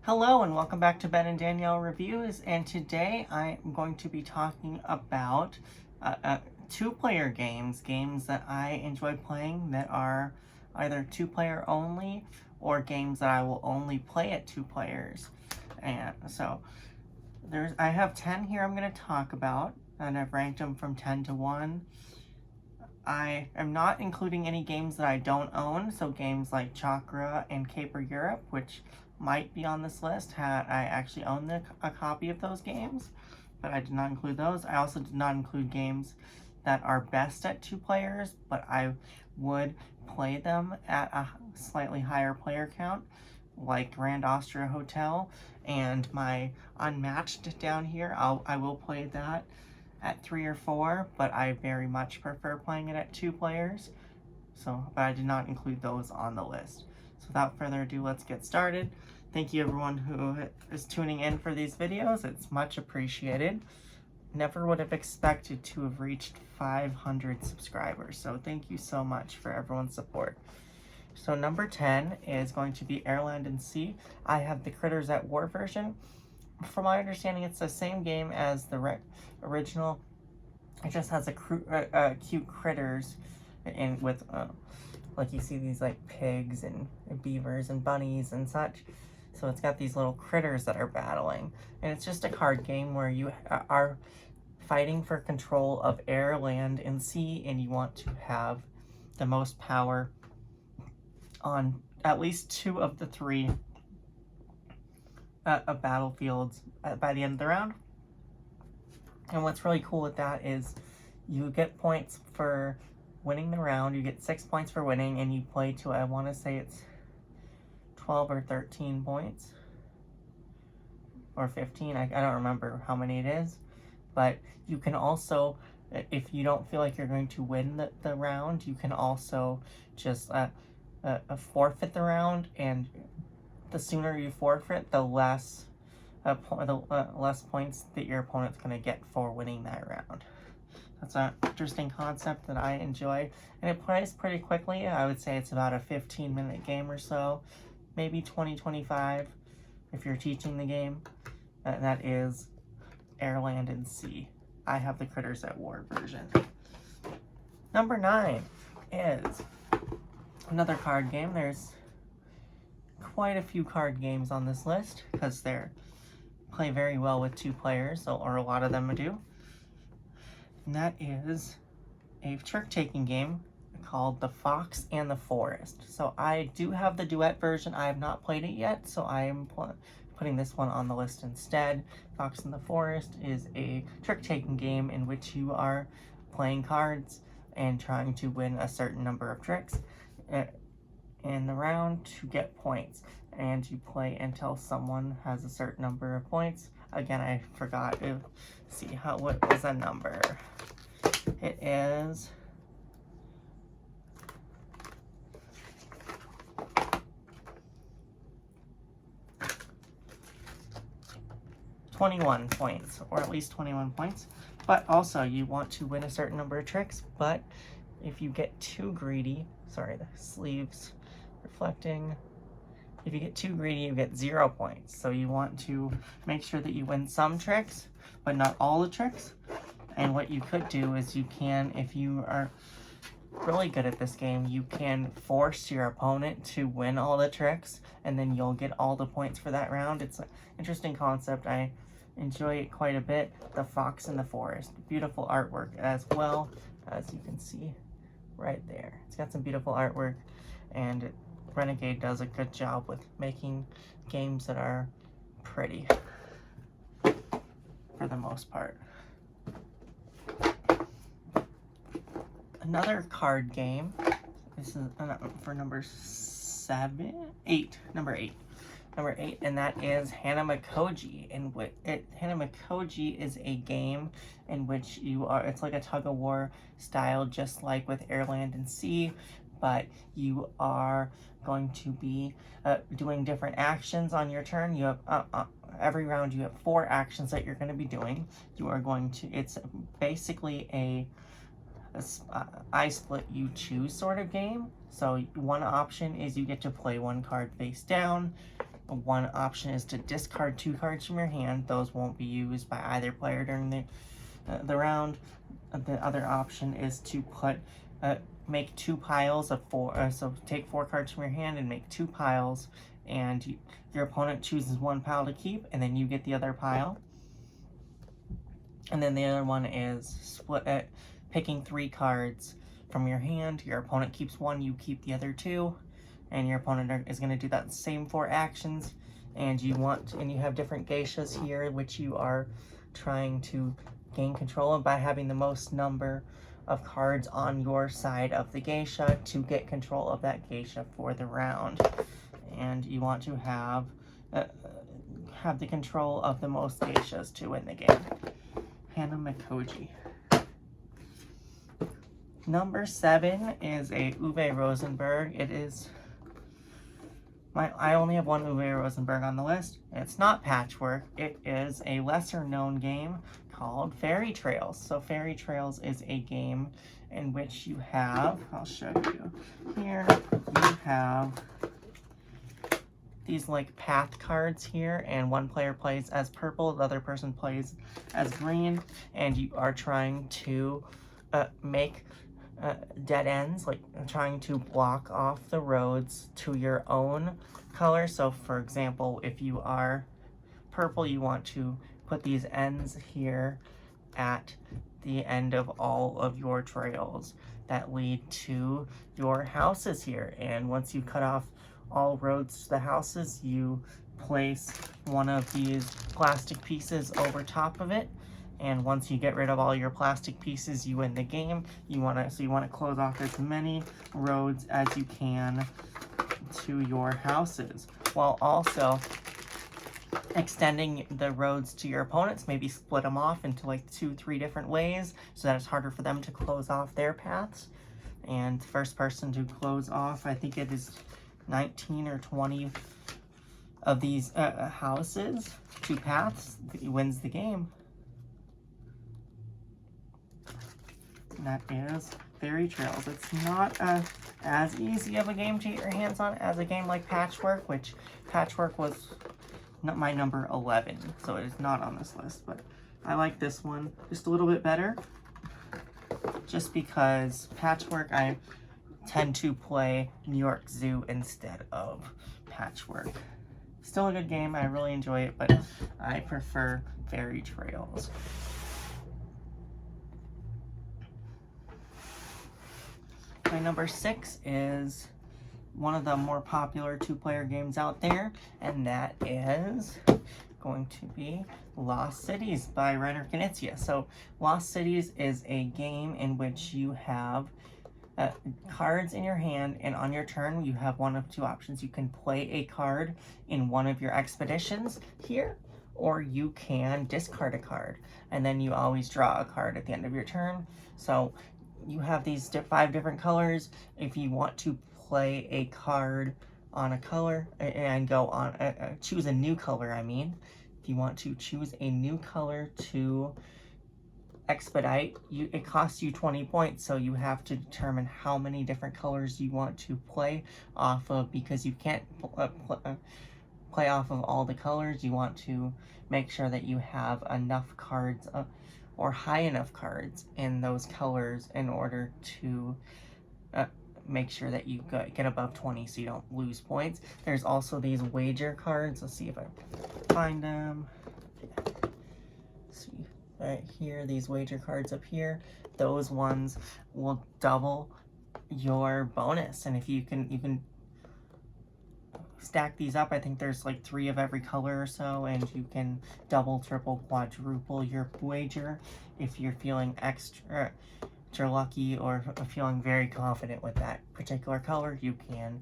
Hello and welcome back to Ben and Danielle Reviews, and today I am going to be talking about two-player games that I enjoy playing that are either two-player only or games that I will only play at two players. And so I have 10 here I'm going to talk about, and I've ranked them from 10 to 1. I am not including any games that I don't own, so games like Chakra and Caper Europe, which might be on this list had I actually owned a copy of those games, but I did not include those. I also did not include games that are best at two players, but I would play them at a slightly higher player count, like Grand Austria Hotel, and my Unmatched down here, I will play that at 3 or 4, but I very much prefer playing it at two players. But I did not include those on the list. So without further ado, let's get started. Thank you everyone who is tuning in for these videos. It's much appreciated. Never would have expected to have reached 500 subscribers. So thank you so much for everyone's support. So number 10 is going to be AirLand and Sea. I have the Critters at War version. From my understanding, it's the same game as the original. It just has cute critters and with like you see these like pigs and beavers and bunnies and such. So it's got these little critters that are battling, and it's just a card game where you are fighting for control of air, land, and sea, and you want to have the most power on at least 2 of the 3 battlefields by the end of the round. And what's really cool with that is you get points for winning the round. You get 6 points for winning, and you play to, I want to say it's 12 or 13 points, or 15, I don't remember how many it is, but you can also, if you don't feel like you're going to win the round, you can also just forfeit the round, and the sooner you forfeit, the less points that your opponent's going to get for winning that round. That's an interesting concept that I enjoy, and it plays pretty quickly. I would say it's about a 15-minute game or so, maybe 20-25 if you're teaching the game. That is AirLand and Sea. I have the Critters at War version. Number 9 is another card game. There's quite a few card games on this list because they're play very well with 2 players, or a lot of them do. And that is a trick-taking game called The Fox and the Forest. So I do have the duet version. I have not played it yet, so I am putting this one on the list instead. Fox and the Forest is a trick-taking game in which you are playing cards and trying to win a certain number of tricks in the round to get points. And you play until someone has a certain number of points. Again, I forgot to see what was a number. It is 21 points, or at least 21 points. But also, you want to win a certain number of tricks, but if you get too greedy, sorry, the sleeves reflecting, if you get too greedy, you get 0 points. So you want to make sure that you win some tricks, but not all the tricks. And what you could do is you can, if you are really good at this game, you can force your opponent to win all the tricks, and then you'll get all the points for that round. It's an interesting concept. I enjoy it quite a bit. The Fox and the Forest. Beautiful artwork as well, as you can see right there. It's got some beautiful artwork, and Renegade does a good job with making games that are pretty for the most part. Another card game, this is for number 8, and that is Hana Makoji. Hana Makoji is a game in which it's like a tug-of-war style, just like with AirLand and Sea, but you are going to be doing different actions on your turn. You have every round you have 4 actions that you're going to be doing. You are going to, it's basically a I split you choose sort of game. So one option is you get to play one card face down. one option is to discard 2 cards from your hand. Those won't be used by either player during the round. The other option is to make 2 piles of 4. So take 4 cards from your hand and make 2 piles, and your opponent chooses 1 pile to keep, and then you get the other pile. And then the other one is picking 3 cards from your hand. Your opponent keeps 1, you keep the other 2, and your opponent is going to do that same 4 actions. And you have different geishas here, which you are trying to gain control of by having the most number of cards on your side of the geisha to get control of that geisha for the round. And you want to have the control of the most geishas to win the game. Hannah Makoji. Number 7 is a Uwe Rosenberg. It is I only have one Uwe Rosenberg on the list. It's not Patchwork. It is a lesser known game called Fairy Trails. So Fairy Trails is a game in which you have, I'll show you here, you have these like path cards here, and one player plays as purple, the other person plays as green, and you are trying to make dead ends, like trying to block off the roads to your own color. So for example, if you are purple, you want to put these ends here at the end of all of your trails that lead to your houses here. And once you cut off all roads to the houses, you place one of these plastic pieces over top of it. And once you get rid of all your plastic pieces, you win the game. You want to close off as many roads as you can to your houses, while also extending the roads to your opponents. Maybe split them off into like 2-3 different ways so that it's harder for them to close off their paths. And first person to close off, I think it is 19 or 20 of these houses, 2 paths, wins the game. And that is Fairy Trails. It's not as easy of a game to get your hands on as a game like Patchwork, which Patchwork was not my number 11, so it is not on this list, but I like this one just a little bit better, just because Patchwork I tend to play New York Zoo instead of Patchwork. Still a good game, I really enjoy it, but I prefer Fairy Trails. My number 6 is one of the more popular 2-player games out there, and that is going to be Lost Cities by Reiner Knizia. So Lost Cities is a game in which you have cards in your hand, and on your turn you have one of 2 options. You can play a card in one of your expeditions here, or you can discard a card, and then you always draw a card at the end of your turn. So you have these 5 different colors. If you want to play a card on a color and go on, choose a new color, if you want to choose a new color to expedite, it costs you 20 points, so you have to determine how many different colors you want to play off of, because you can't play off of all the colors. You want to make sure that you have enough cards or high enough cards in those colors in order to make sure that you get above 20 so you don't lose points. There's also these wager cards. Let's see if I can find them. Let's see, right here, these wager cards up here. Those ones will double your bonus, and if you can stack these up. I think there's like 3 of every color or so, and you can double, triple, quadruple your wager if you're feeling extra lucky or feeling very confident with that particular color. You can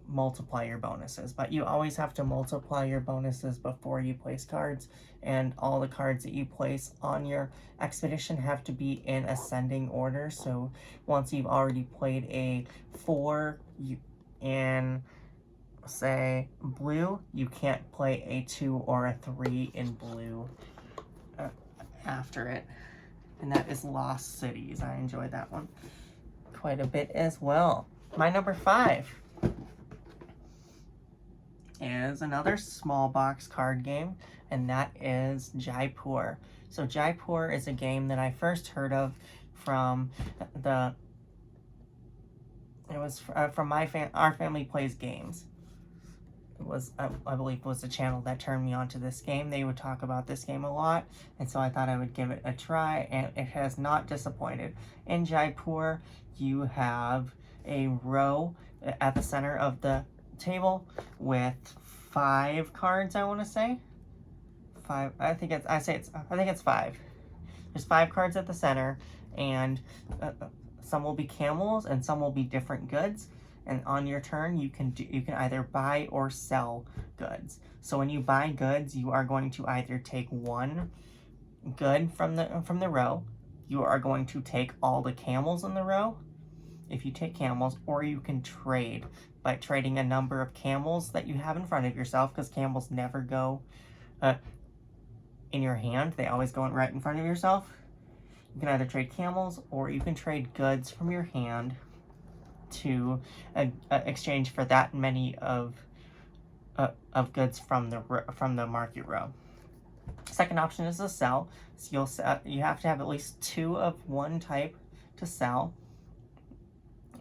multiply your bonuses, but you always have to multiply your bonuses before you place cards, and all the cards that you place on your expedition have to be in ascending order. So once you've already played a 4 in, say, blue, you can't play a 2 or a 3 in blue after it. And that is Lost Cities. I enjoyed that one quite a bit as well. My number 5 is another small box card game, and that is Jaipur. So Jaipur is a game that I first heard of from from our family plays games. It was, I believe, was the channel that turned me on to this game. They would talk about this game a lot, and so I thought I would give it a try, and it has not disappointed. In Jaipur, you have a row at the center of the table with 5 cards, I want to say. 5, I think it's 5. There's 5 cards at the center, and some will be camels and some will be different goods. And on your turn, you can either buy or sell goods. So when you buy goods, you are going to either take 1 good from the row. You are going to take all the camels in the row, if you take camels, or you can trade by trading a number of camels that you have in front of yourself, because camels never go in your hand. They always go right in front of yourself. You can either trade camels or you can trade goods from your hand to exchange for that many of goods from the market row. Second option is to sell. So you have to have at least 2 of one type to sell,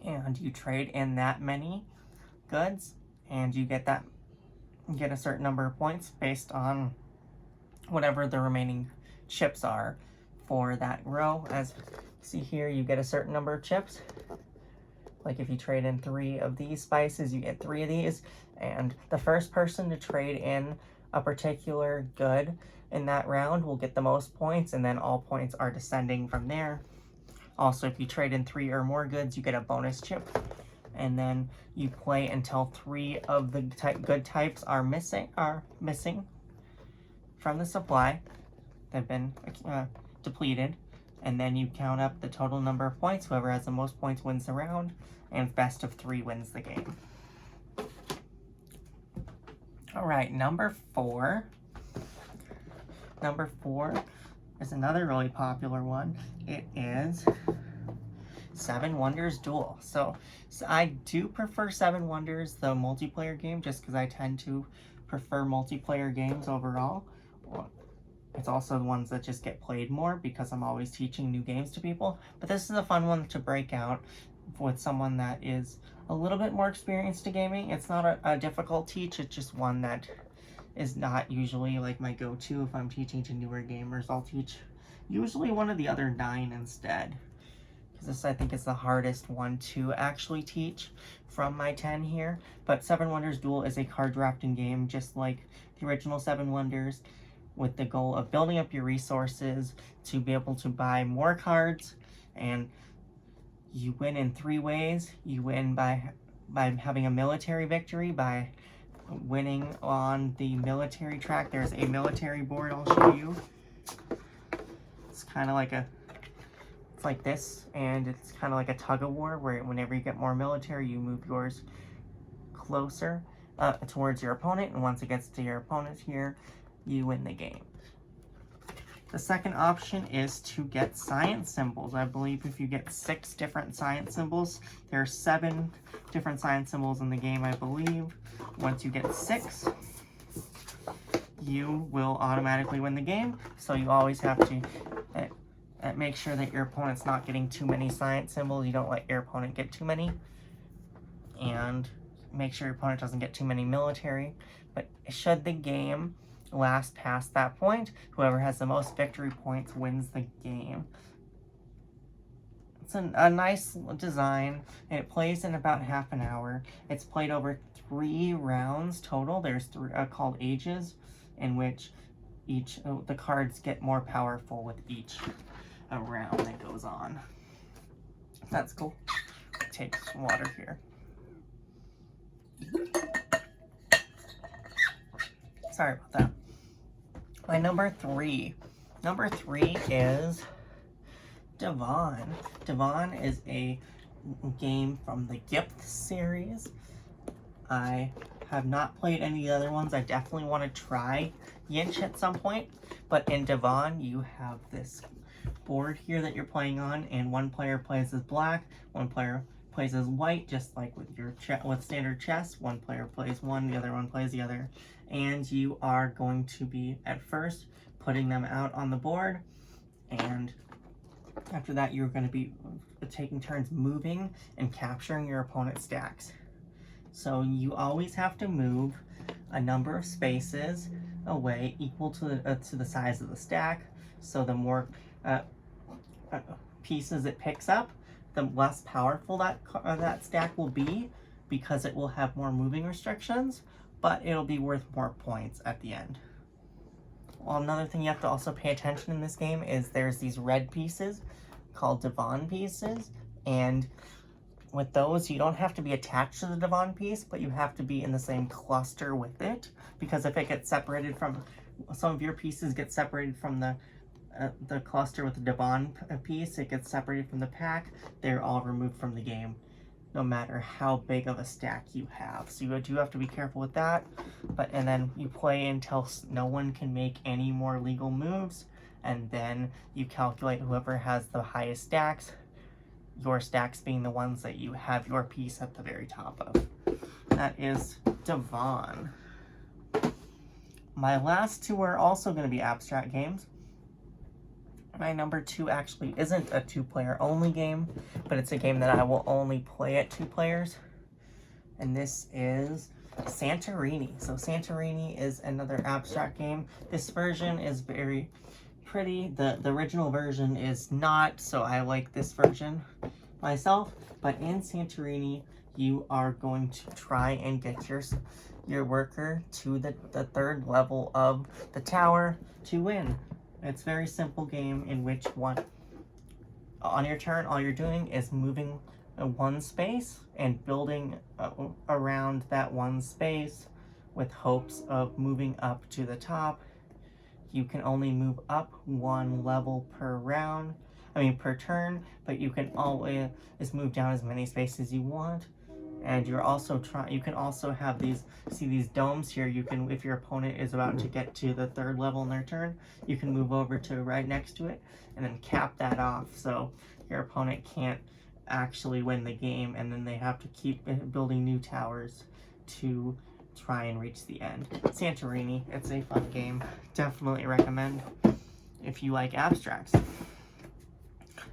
and you trade in that many goods, and you get a certain number of points based on whatever the remaining chips are for that row. As you see here, you get a certain number of chips. Like if you trade in 3 of these spices, you get 3 of these. And the first person to trade in a particular good in that round will get the most points, and then all points are descending from there. Also, if you trade in 3 or more goods, you get a bonus chip. And then you play until 3 of the good types are missing from the supply. They've been depleted. And then you count up the total number of points. Whoever has the most points wins the round, and best of 3 wins the game. All right, number 4. Number 4 is another really popular one. It is 7 Wonders Duel. So I do prefer 7 Wonders, the multiplayer game, just because I tend to prefer multiplayer games overall. It's also the ones that just get played more because I'm always teaching new games to people. But this is a fun one to break out with someone that is a little bit more experienced to gaming. It's not a difficult teach, it's just one that is not usually like my go-to. If I'm teaching to newer gamers, I'll teach usually one of the other 9 instead. Because this, I think, is the hardest one to actually teach from my 10 here. But 7 Wonders Duel is a card drafting game just like the original 7 Wonders, with the goal of building up your resources to be able to buy more cards. And you win in 3 ways. You win by having a military victory, by winning on the military track. There's a military board I'll show you. It's kind of like it's like this, and it's kind of like a tug-of-war, where whenever you get more military, you move yours closer towards your opponent, and once it gets to your opponent here, you win the game. The second option is to get science symbols. I believe if you get 6 different science symbols, there are 7 different science symbols in the game, I believe. Once you get 6, you will automatically win the game. So you always have to make sure that your opponent's not getting too many science symbols. You don't let your opponent get too many. And make sure your opponent doesn't get too many military. But should the game last past that point, whoever has the most victory points wins the game. It's a nice design, and it plays in about half an hour. It's played over 3 rounds total. There's 3 called ages, in which the cards get more powerful with each round that goes on. That's cool. Take some water here. Sorry about that. My number 3. Number 3 is Devon. Devon is a game from the Gift series. I have not played any of the other ones. I definitely want to try Yinch at some point. But in Devon, you have this board here that you're playing on, and one player plays as black, one player plays as white, just like with your with standard chess. One player plays one, the other one plays the other, and you are going to be at first putting them out on the board, and after that you're going to be taking turns moving and capturing your opponent's stacks. So you always have to move a number of spaces away equal to the size of the stack. So the more pieces it picks up, the less powerful that stack will be, because it will have more moving restrictions, but it'll be worth more points at the end. Well, another thing you have to also pay attention in this game is there's these red pieces called Devon pieces, and with those you don't have to be attached to the Devon piece, but you have to be in the same cluster with it, because if it gets separated from, some of your pieces get separated from the cluster with the Devon piece, it gets separated from the pack, they're all removed from the game, no matter how big of a stack you have. So you do have to be careful with that. And then you play until no one can make any more legal moves, and then you calculate whoever has the highest stacks, your stacks being the ones that you have your piece at the very top of. That is Devon. My last two are also going to be abstract games. My number 2 actually isn't a 2-player only game, but it's a game that I will only play at 2 players. And this is Santorini. So Santorini is another abstract game. This version is very pretty. The original version is not, so I like this version myself. But in Santorini, you are going to try and get your worker to the 3rd level of the tower to win. It's a very simple game in which on your turn, all you're doing is moving one space and building around that one space with hopes of moving up to the top. You can only move up 1 level per turn, but you can always move down as many spaces as you want. And you're also you can also have these domes here. You can, if your opponent is about to get to the 3rd level in their turn, you can move over to right next to it and then cap that off, so your opponent can't actually win the game, and then they have to keep building new towers to try and reach the end. Santorini, it's a fun game. Definitely recommend if you like abstracts.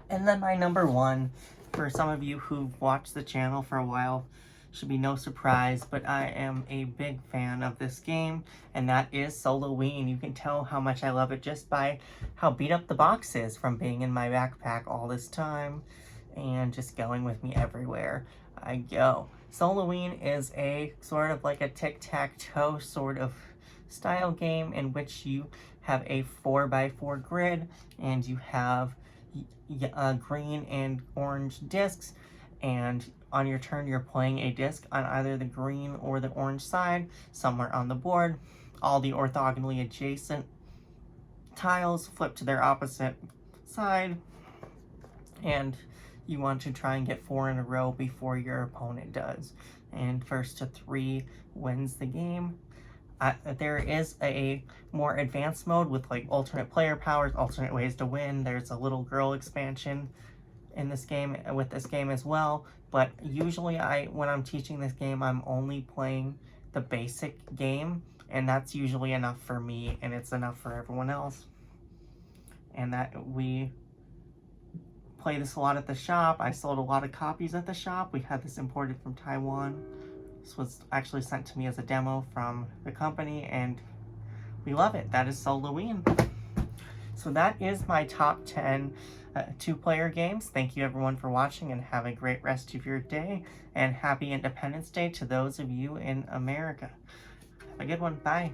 And then my number 1, for some of you who've watched the channel for a while, should be no surprise, but I am a big fan of this game, and that is Soloween. You can tell how much I love it just by how beat up the box is from being in my backpack all this time and just going with me everywhere I go. Soloween is a sort of like a tic-tac-toe sort of style game in which you have a 4x4 grid, and you have green and orange discs, and on your turn you're playing a disc on either the green or the orange side somewhere on the board. All the orthogonally adjacent tiles flip to their opposite side, and you want to try and get 4 in a row before your opponent does, and first to 3 wins the game. There is a more advanced mode with like alternate player powers, alternate ways to win. There's a little girl expansion in this game, with this game as well. But usually when I'm teaching this game, I'm only playing the basic game, and that's usually enough for me, and it's enough for everyone else. And that we play this a lot at the shop. I sold a lot of copies at the shop. We had this imported from Taiwan. This was actually sent to me as a demo from the company, and we love it. That is Soloween. So that is my top 10 2-player games. Thank you everyone for watching, and have a great rest of your day, and happy Independence Day to those of you in America. Have a good one. Bye.